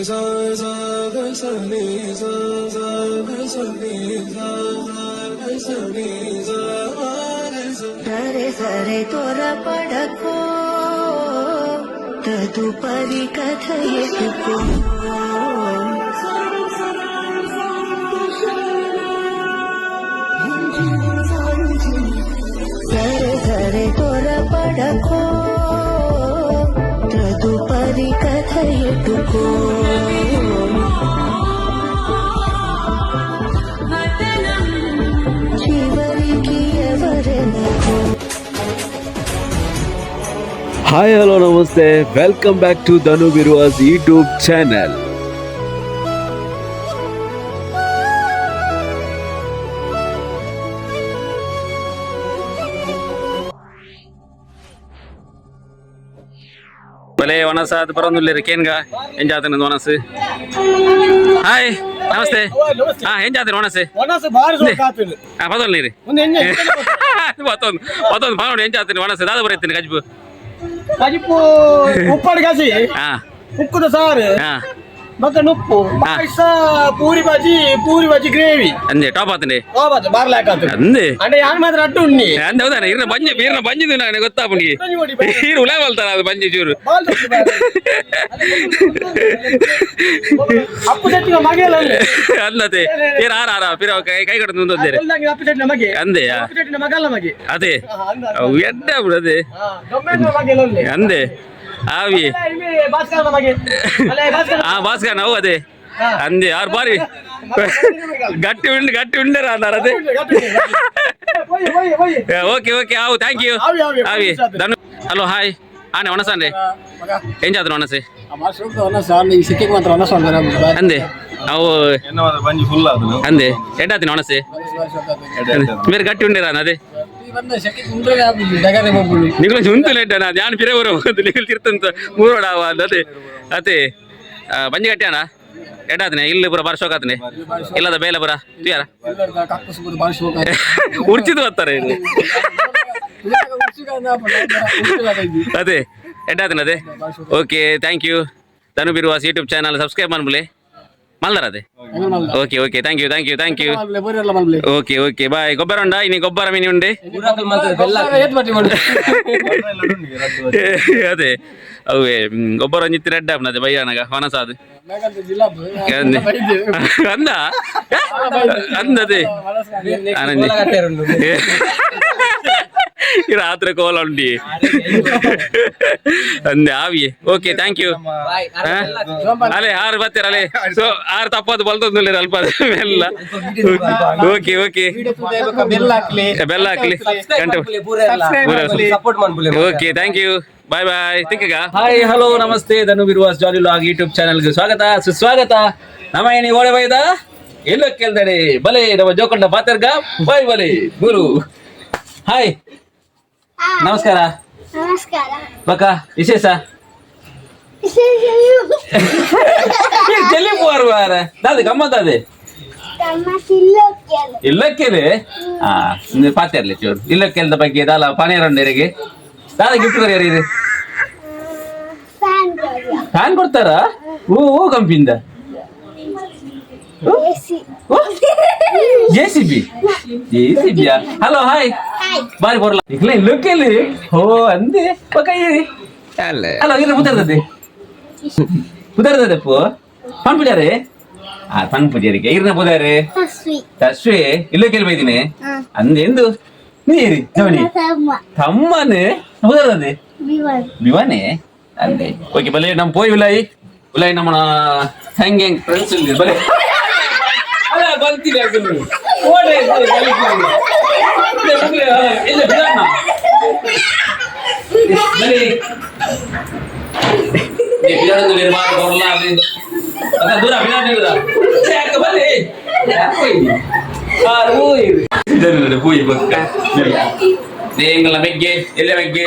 సరే సరే త్వరపడకో తదుపరి కథ ఎటుకో సరే సరే త్వరపడకో తదుపరి కథ ఎటుకో చివరికి ఎవరెనకో. Hi, hello, namaste. Welcome back to Dhanu Virua's YouTube channel. ಭಲೇ ವನಸ ಅದು ಬರೋದಿಲ್ಲ ಕೇನ್ಗ ಏನ್ ಜಾತ್ರೆ ನಂದು ವನಸ್. ಹಾಯ್ ನಮಸ್ತೆ. ಹಾ ಏನ್ ಜಾತ್ರೆ ವನಸ್ ಬದಲ್ ನೀರಿ ಮತ್ತೊಂದು ನೋಡಿ ಏನ್ ಜಾತ್ರೆ ವನಸ್ ದಾದ ಬರೀತೀನಿ ಗಜ್ಬು ಉಪ್ಪಡು ಕಸಿ ಉಕ್ಕುದ ಸಾರು ಮತ್ತೆ ನುಪ್ಪು ಪಾಯಸ ಪೂರಿ ಬಾಜಿ ಗ್ರೇವಿ ಅಂದೆ ಟಾಪ್ ಆತಂಡೆ ಬಾರ್ಲಾಕ ಅಂದೆ అంటే యాన్ మాత్రం అట్టు ఉన్ని అందే అవుతాను ఇరన బంజి నాకు ಗೊತ್ತಾ ಪುಂಗಿ ಹೀರು ಉಲೇ ಬಲ್ತಾನ ಅದು ಬಂಜಿ ಚೂರು ಅಪ್ಪು ಸೆಟ್ಟಿನ ಮಗೆಲ್ಲ ಅಂದತೆ ಏರ್ ಆರ ಪಿರ ಕೈ ಕಡೆ ಮುಂದೊಂದೇರೆ ಅಪ್ಪು ಸೆಟ್ಟಿನ ಮಗೆ ಅಂದೆ ಅಪ್ಪು ಸೆಟ್ಟಿನ ಮಗಲ್ಲ ಮಗೆ ಅದೇ ಎಡ್ಡ ಬಿಡದೆ ದೊಮ್ಮೆನ ಮಗೆಲ್ಲ ಅಂದೆ ಆವಿ ಭಾಸ್ಕರನ ಮಗೆ ಭಾಸ್ಕರ್ ನಾವು ಅದೇ ಅಂದೆ ಯಾರು ಬಾರಿ ಗಟ್ಟಿ ಉಂಡರ ಅನ್ನಾರ ಅದೇ ಓಕೆ ಆವು ಥ್ಯಾಂಕ್ ಯು ಆವಿ ಧನು ಹಲೋ ಹಾಯ್ ಆನೆ ಒಣಸನ್ರಿ ಏನ್ ಜಾತ್ರೆ ಒಣಸೆ ಅಂದೆ ಅವು ಅಂದೆ ಎಡ್ಡಾತಿನ ಒಣಸೆ ಬೇರೆ ಗಟ್ಟಿ ಉಂಡಿರ ಅದೇ ನಿಗಳು ಉಂಟು ಇಟ್ಟಣ ನಾನು ಪಿರೇ ಊರ ನಿಗಳು ತಿರ್ತಂತ ಮೂರೋಡಾವ ಅದೇ ಅದೇ ಬಂಜಿ ಗಟ್ಟಿ ಅಣ್ಣ ಎಡ್ಡಾತನೆ ಇಲ್ಲಿ ಪುರ ಬರ್ಸೋಕಾತನೆ ಇಲ್ಲದ ಬೇಲೆ ಪುರ ತುಯಾರ ಉರ್ಚಿದ್ ಬರ್ತಾರೆ ಅದೇ ಎಡ್ಡಾತನೆ ಅದೇ okay thank you Dhanu Biruvas YouTube channel subscribe ಮಾಡ್ಬಿಡಿ ಮಲ್ದಾರ ಅದೇ okay thank you okay bye ಗೊಬ್ಬರ ಉಂಡಾ ಇನಿ ಗೊಬ್ಬರ ಮೀನಿ ಉಂಡೆ ಅದೇ ಅವೇ ಗೊಬ್ಬರ ಒಂಜಿತ್ತಿ ರೆಡ್ ಅದೇ ಬಯ್ಯಾನಗ ಹೊನಸಾದು ಅಂದ ಅಂದದೆ ರಾತ್ರಿ ಕೋಲ ಉಂಡಿ ಅಂದೆ ಆವಿಯೇ ಓಕೆ ಥ್ಯಾಂಕ್ ಯು ಅಲೆ ಆರು ಬರ್ತೀರ ಅಲೆ ಸೊ ಆರು ತಪ್ಪದು ಬಲ್ತಂದು ಅಲ್ಪ ಎಲ್ಲ ಓಕೆ ಬೆಲ್ಲ ಹಾಕ್ಲಿ ಓಕೆ ಥ್ಯಾಂಕ್ ಯು ಬಾಯ್ ತಿಕ್ಕಗ ಹಾಯ್ ಹಲೋ ನಮಸ್ತೆ ಧನು ವಿರುವಾಸ್ ಜಾಲಿ ವ್ಲಾಗ್ ಯೂಟ್ಯೂಬ್ ಚಾನಲ್ಗೆ ಸ್ವಾಗತ ಸುಸ್ವಾಗತ ನಮ್ಮ ಏನಿ ಓಳೆ ಬೈದ ಎಲ್ಲೋ ಕೇಳ್ದಾಡೆ ಬಲೆ ನಮ್ಮ ಜೋಕೊಂಡ ಪಾತರ್ಗ ಬಾಯ್ ಬಲೆ ಗುರು ಹಾಯ್ ನಮಸ್ಕಾರ ಬಕ ವಿಶೇಷ ಜಲ್ಲಿ ಪೋರ್ವಾರ ದಾದ ಗಮ್ಮತ್ ಅದೇ ಇಲ್ಲಕ್ಕೇನೆ ಪಾತಿರ್ಲಿ ಚೂರು ಇಲ್ಲಕ್ಕೆಲ್ದ ಬಗ್ಗೆ ದಾಲ ಪಾನೇರಂಡರಿಗೆ ದಾದ ಗಿಫ್ಟ್ ಕೊರಿಯರ್ ಫ್ಯಾನ್ ಕೊಡ್ತಾರ ಓ ಕಂಪಿಂದ ಜೆಸಿಬಿಯಾ ಹಲೋ ಹಾಯ್ ಬಾರಿ ಬರಲ್ಲ ಇಲ್ಲ ಇಲ್ಲಕ್ಕೆಲ್ಲಿ ಓ ಅಂದೆ ಕೈಯಿ ಅಲ್ಲ ಇಲ್ಲ ಪುದರ್ದದೆ ಪೋ ಪಣ್ ಪೂಜಾರಿ ಪಣ್ ಪೂಜಾರಿಗೆ ಇರ್ನ ಪುದಾರೆ ತಸ್ವಿ ಇಲ್ಲಕ್ಕೆಲ್ಲಿ ಬೈದಿನಿ ಅಂದೆ ಎಂದು ನೀರಿ ಜವನಿ ತಮ್ಮನೆ ಪುದರ್ದದೆ ಬಿವಾನೆ ಅಂದೆ ಓಕೆ ಬಲೆ ನಮ್ ಪೋಯ್ ಉಲಾಯಿ ನಮ್ಮ ಹೆಂಗೆ ಫ್ರೆಂಡ್ಸ್ ಇಲ್ಲಿ ಬಲೆ ಅಲ್ಲ ಬಂತಿದೆ ಅದನ್ನು ಓಡೆ ಇಲ್ಲ ಬಿಡೋಣ ಬಲೆ ಬಿಡೋದು ನಿರ್ಮಾಣ ಬರಲ್ಲ ಅಲ್ಲಿ ಅದ ದೂರ ಬಿಡೋಣ ಯಾಕೆ ಬಲೆ ಪೂಯಿ ಬಕ್ಕ ದೇಂಗಲ ಮೆಗ್ಗೆ ಎಲ್ಲ ಮೆಗ್ಗೆ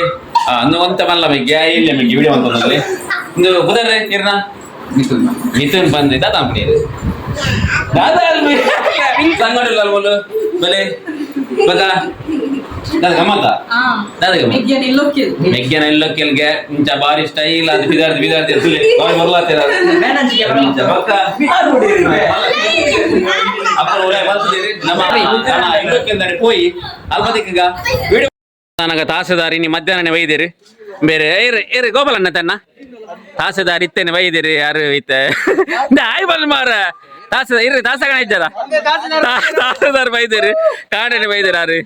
ಅನ್ನು ಅಂತ ಮಲ್ಲ ಮೆಗ್ಗೆ ಇಲ್ಲ ಮೆಗ್ಗೆ ವಿಡಿಯೋ ಅಂತಂದಲ್ಲಿ ಒಂದು ಬುಧರ್ರೆ ಇರ್ನ ಮಿಥುನ್ ಬಂದೆ ದಾದಾ ಅಂಪಣಿ ದಾದಾ ಸಂಗಡ ಅಲ್ವಲ್ಲ ಬಲೆ ಬಗ ದಾದ ಗಮ್ಮತ್ತ ದಾದ ಮೆಗ್ಗಿನ ಇಲ್ಲೋಕೆಲ್ಗೆ ಇಂಚ ಬಾರಿ ಸ್ಟೈಲ್ ಅದು ಬಿದಾರ್ದು ಸುಲಿ ಬಾರಿ ಬರ್ಲಾತೀರ ಪಕ್ಕ ಅಪ್ಪ ಒಳ್ಳೆ ಬರ್ತದಿರಿ ನಮ್ಮ ಇಲ್ಲೋಕೆಂದರೆ ಹೋಯಿ ಅಲ್ಪದಿಕ್ಕೀಗ ವಿಡಿಯೋ ನನಗ ತಾಸೆದಾರಿ ನೀ ಮಧ್ಯಾಹ್ನ ಒಯ್ದಿರಿ ಬೇರೆ ಏರಿ ಗೋಪಾಲಣ್ಣ ತನ್ನ ತಾಸೆದಾರಿ ಇತ್ತೇನೆ ಒಯ್ದಿರಿ ಯಾರು ಇತ್ತೆ ಆಯ್ ಬಲ್ ಮಾರ ತಾಸಗಣ ಇದ್ದಾರ ತಾಸೆದಾರ್ ಬೈದಿರಿ ಕಾಡನೆ ಬೈದಿರ ಯಾರು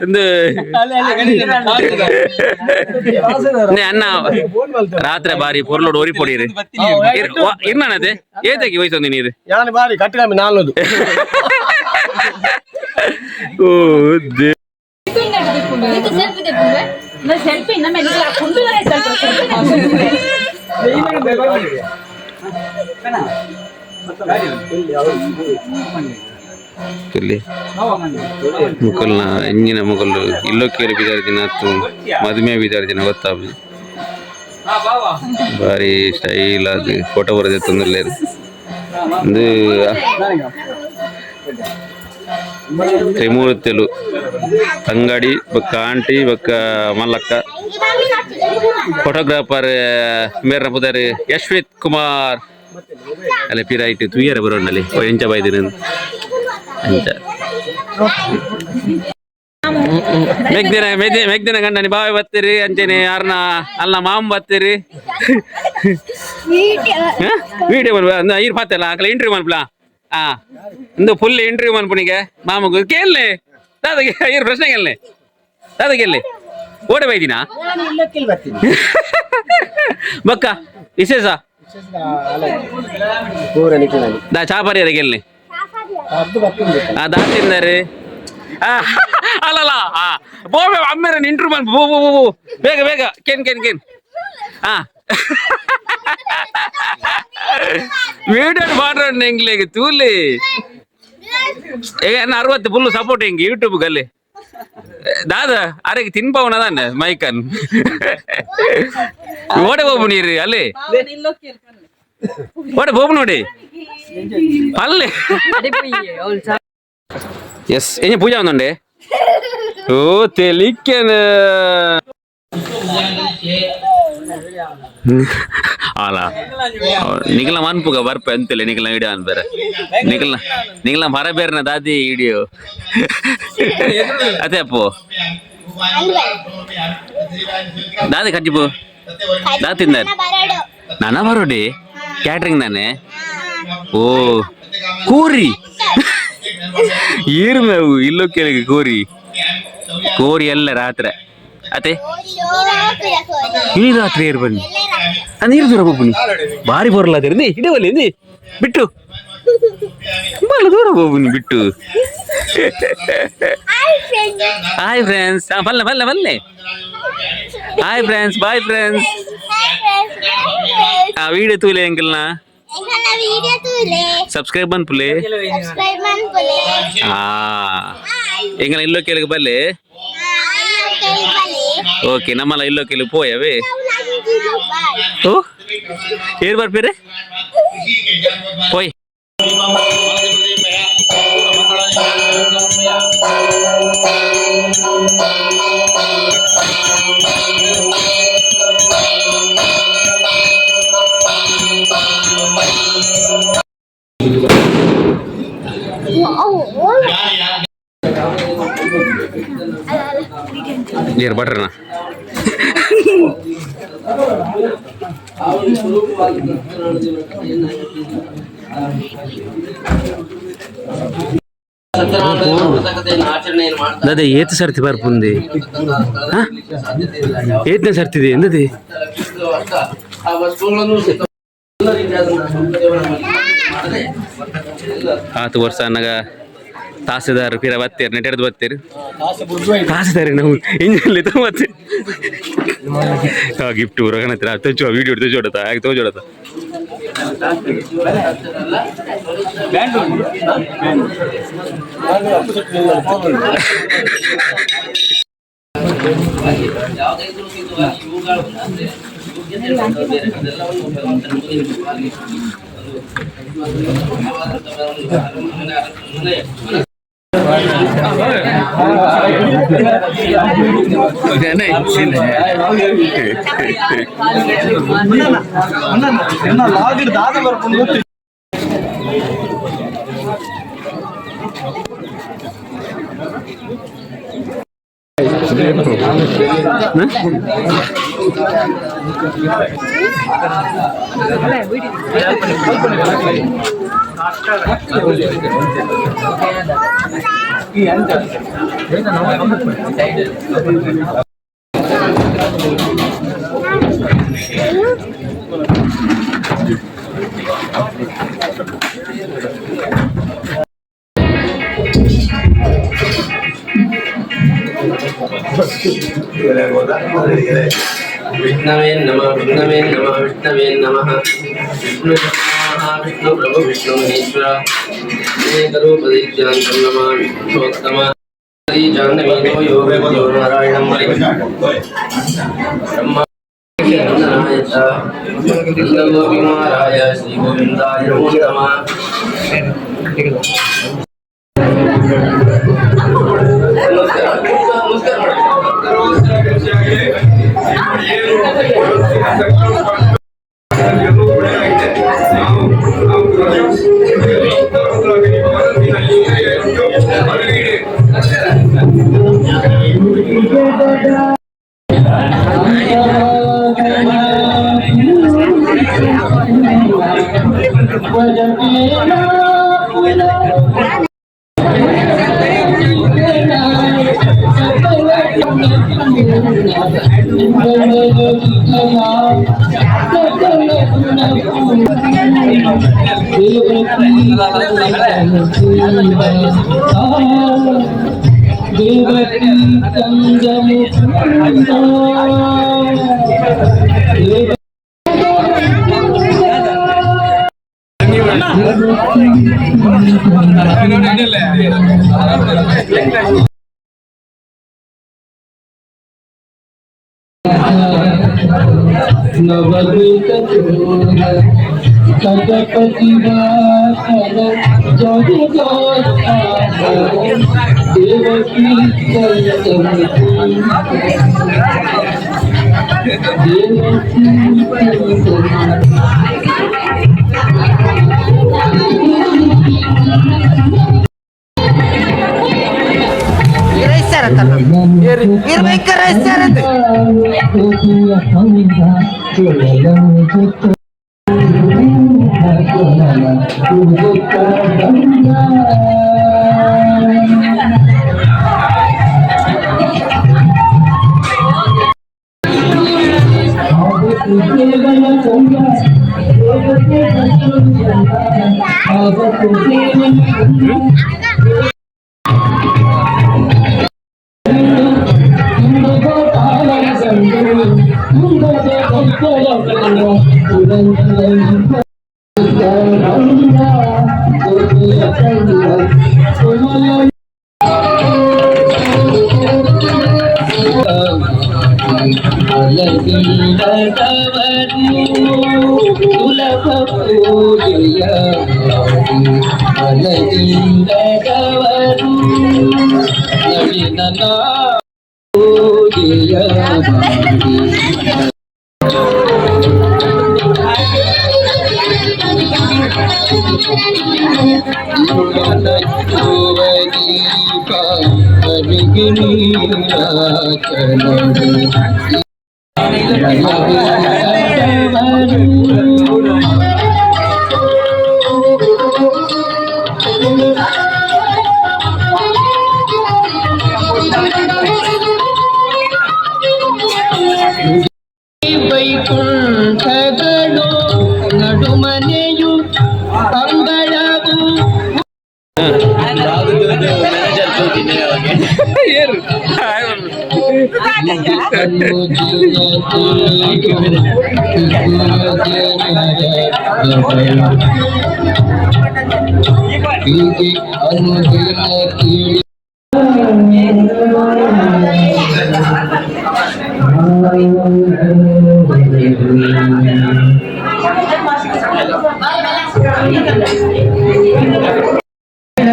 ಒಂದು ಅನ್ನ ರಾತ್ರಿ ಬಾರಿ ಪೊರ್ಲೋಡು ಒರಿ ಪೊಡಿರಿ ಇರ್ನದೆ ಏತಕ್ಕೆ ವಯಸ್ಸೊಂದು ನೀರು ಬಾರಿ ಕಟ್ಟಿಗೆ ನಾಲ್ಕು ಓ ಸೆಲ್ಫಿ ನಮ್ಮೆಲ್ಲ ಕುಂದುವರೆ ಮುಕಲ್ನ ಎಂಜಿನ ಮುಕಲ್ಲು ಇಲ್ಲೋಕೇರಿ ಬಿದಾರ್ಜಿನ ಹತ್ತು ಮದುವೆ ಬಿದಾರ್ಜಿನ ಗೊತ್ತಾಗ ಬಾರಿ ಸ್ಟೈಲ್ ಅದು ಫೋಟೋ ಬರೋದೇ ತೊಂದರೆ ಒಂದು ತ್ರಿಮೂರ್ತಿಲು ತಂಗಡಿ ಬೊಕ್ಕ ಆಂಟಿ ಬೊಕ್ಕ ಮಲ್ಲಕ್ಕ ಫೋಟೋಗ್ರಾಫರ್ ಮೇರ್ನ ಪುದಾರಿ ಯಶ್ವಿತ್ ಕುಮಾರ್ ಅಲ್ಲ ಪಿರಾಯ್ತು ತುಯ್ಯರ ಬರೋಣ್ಣಲ್ಲಿ ಎಂಚ ಬೈದಿನ ಅಂಚ ಮೆಗ್ದಿನ ಗಂಡನಿ ಬಾವಿ ಬತ್ತೀರಿ ಅಂಚೆನೆ ಯಾರನ್ನ ಅಲ್ಲ ಮಾಮ್ ಬತ್ತೀರಿ ವಿಡಿಯೋ ಬಂದ ಐರ್ ಪಾತಲ್ಲ ಆಕಲ ಇಂಟರ್ವ್ಯೂ ಮನ್ಪಲ ಒಂದು ಫುಲ್ ಇಂಟರ್ವ್ಯೂ ಮನ್ಪುನಿಗೆ ಮಾಮಗೂ ಕೇಳಲೆ ದಾದಗೆ ಐರ್ ಪ್ರಶ್ನೆ ಕೇಳಲೆ ದಾದಗೆ ಎಲ್ಲಿ ಓಡೆ ಬೈದಿನಾ ಬಕ್ಕ ವಿಶೇಷ ದಾ ಚಾಪರಿಯರ ಗೆಲ್ಲಿ ದಾತಿಂದರೆ ಅಲ್ಲಲ್ಲ ಬೋಬೆ ಅಮ್ಮೇರ ಇಂಟ್ರು ಬಂದು ಬೋ ಬೋ ಬೋ ಬೇಗ ಬೇಗ ಕೇನ್ ವಿಡಿಯೋ ಮಾಡ್ರಂడి ಎಂಗ್ಲಿಗೆ ತೂಲಿ ಈಗ 60 ಫುಲ್ ಸಪೋರ್ಟ್ ಹಿಂಗೆ ಯೂಟ್ಯೂಬ್ ಗಲ್ಲಿ ದಾದ ಅರೆಗೆ ತಿನ್ಪವನದಾನೆ ಮೈಕನ್ ಓಡೆ ಹೋಗು ನೀರು ಅಲ್ಲಿ ಓಡೆ ಹೋಗು ನೋಡಿ ಪಲ್ಲೆ ಎಸ್ ಏನ ಪೂಜಾ ಒಂದುಂಡೆ ಓ ತೆಲಿಕ್ಕೇನ ಅಲ್ಲ ನಿಖಲ ಮನ್ಪುಗ ಬರ್ಪ ಅಂತಿಲ್ಲ ನಿಖಲ ವಿಡಿಯೋ ಅನ್ ಬೇರೆ ನಿಖಲ ಮರ ಬೇರೆನ ದಾದಿ ವಿಡಿಯೋ ಅದೇ ಅಪ್ಪು ದಾದಿ ಕಟ್ಟಿಪು ದಾತಿಂದ ನಾನ ಬರೋಡಿ ಕ್ಯಾಟ್ರಿಂಗ್ ನಾನೆ ಓ ಕೂರಿ ಈರ್ ಮೇವು ಇಲ್ಲೋ ಕೇಳಿಗೆ ಕೋರಿ ಎಲ್ಲ ರಾತ್ರಿ ಅತೆ ಈ ರಾತ್ರಿ ಏರ್ ಬನ್ನಿ ನೀರು ದೂರ ಹೋಗ್ಬನಿ ಭಾರಿ ಬರಲಾದಿರ ನೀ ಹಿಡಿವಲ್ಲಿ ನೀ ಬಿಟ್ಟು ಬಹಳ ದೂರ ಹೋಗ್ಬನಿ ಬಿಟ್ಟು ಹಾಯ್ ಫ್ರೆಂಡ್ಸ್ ಬಲ್ಲೆ hi friends bye friends video ತೂಲೆ ಅಂಕಲ್ನ ಸಬ್ಸ್ಕ್ರೈಬ್ ಅನ್ಪುಲೆ ಎಂಗಲ ಇಲ್ಲೋ ಕೇಳಿಗೆ ಬಲ್ಲೆ ಓಕೆ ನಮ್ಮಲ್ಲ ಇಲ್ಲೋ ಕೇಳಿ ಪೋಯವೇ ಓ ಏರ್ ಬರ್ಪೀರೆ ಪೋಯ್ ಏರ್ ಬಟ್ರನ ಅದೇ ಏತ್ ಸರ್ತಿ ಬರ್ಪುಂದಿ ಏತ್ನೇ ಸರ್ತಿದೆ ಎಂದದಿ ಆತು ವರ್ಷ ಅನ್ನಗ ತಾಸೆದಾರ್ ಪಿರ ಬತ್ತೀರಿ ನೆಟೆಡ್ದು ಬತ್ತೀರಿ ತಾಸೆದಾರಿ ನಾವು ಇಂಜಲ್ಲಿ ಮತ್ತೆ ಗಿಫ್ಟ್ ರಗಣ ಹತ್ರ ತೆಚ್ಚುವ ವಿಡಿಯೋ ತೆಚ್ಚೋಡತ್ತ ಹಾಗೆ ತೋಜೋಡತ್ತ ಲಾಗಿಡ್ ದಾದ ಬರ್ಕೊಂಡು ಗೊತ್ತಿಲ್ಲ. विष्णवे नमः विष्णवे नमः विष्णवे नमः विष्णु विष्णु प्रभु विष्णु महेश्वर एकरूपदीक्षान्तं नमामि विष्णोत्तम जाह्नवीतो योगो नारायणं ब्रह्मा नंदनाय च नन्दगोपिकुमाराय श्रीगोविन्दाय नमो नमः नवदूत सदपति वासन जग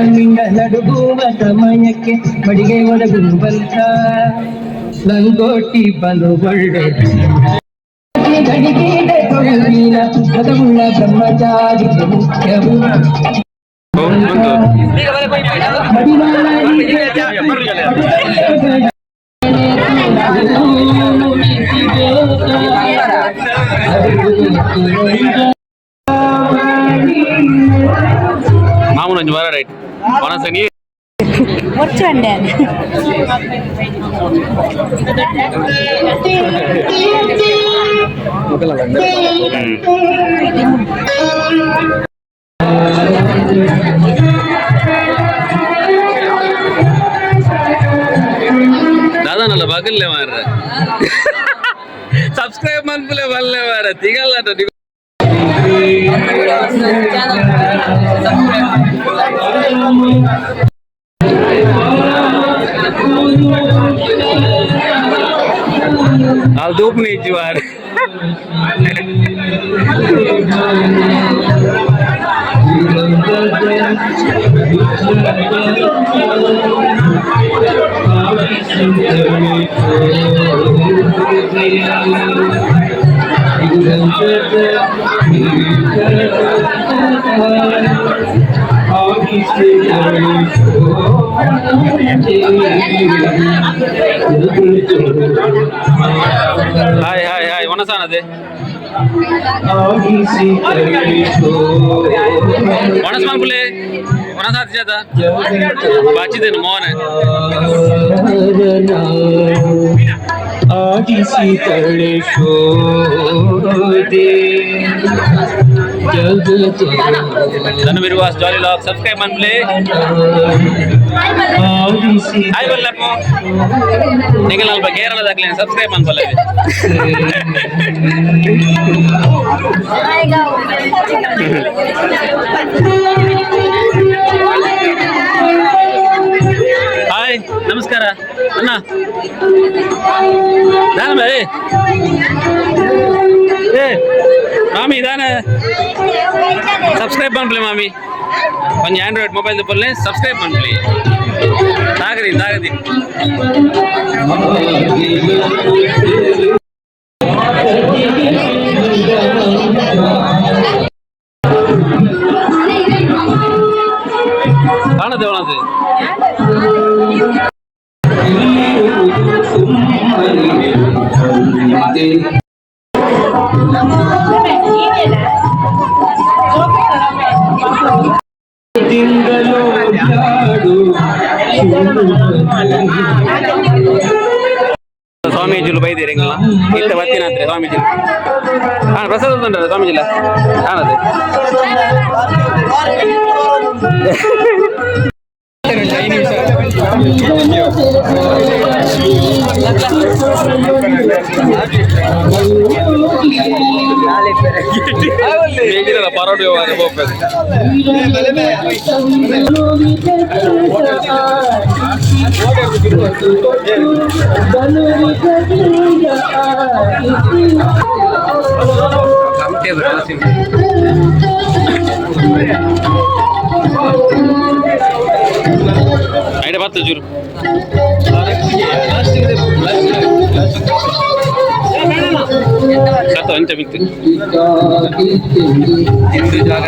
देवकी ಕಂಡ ನಡುಗುವ ಸಮಯಕ್ಕೆ ಬಡಿಗೆ ಒಡಗುವಂತ ಲಂಗೋಟಿ ಬಲು ಒಳ್ಳೆ ಗಡಿಗೆ ತೊಳಗಿನ ಪದವುಳ್ಳ ಬ್ರಹ್ಮಚಾರಿ ಮುಖ್ಯವು మామూలు అంజు వారా రైట్ మనసని వచ్చండి అని दादा नल्ला बगल्ले मार सब्सक्राइब मनपुले बल्ले मार तिगल्ला तो I'll do me juar. Hai, mana sana deh? Mana seman boleh? Mana saat jada? Baca deh, mohon. आदिसी तड़े शोदे जग धनु विरुवास जॉली लॉक सब्सक्राइब मन प्ले आदिसी हाय बोल लपो निकल अल्प केरला दाखले सब्सक्राइब मन बोले हाय नमस्कार अन्ना दान भाई मामी दान सब्सक्राइब பண்ணல மாமி கொஞ்சம் ஆண்ட்ராய்ட் மொபைல் போல சப்ஸ்கிரைப் பண்ணல தாகதி காணது வேணாது ತಿಂಗಳು ಜಾಡು ಸ್ವಾಮೀಜಿಲು ಬೈದಿರಂಗಿಲ್ಲ ಇಂತ ಬರ್ತೀನಂತ್ರಿ ಸ್ವಾಮೀಜಿ ಪ್ರಸಾದ ಉಂಟಲ್ಲ ಸ್ವಾಮೀಜಿಲ್ಲ ಕಾಣದು ಪರೋಡಿ ಹೋಗ್ಬೇಕು ಐಡ ಬತ್ತು ಚೂರು ಕತ್ತ ಅಂಚ ಮಿಕ್ತು ಇಂದು ಜಾಗ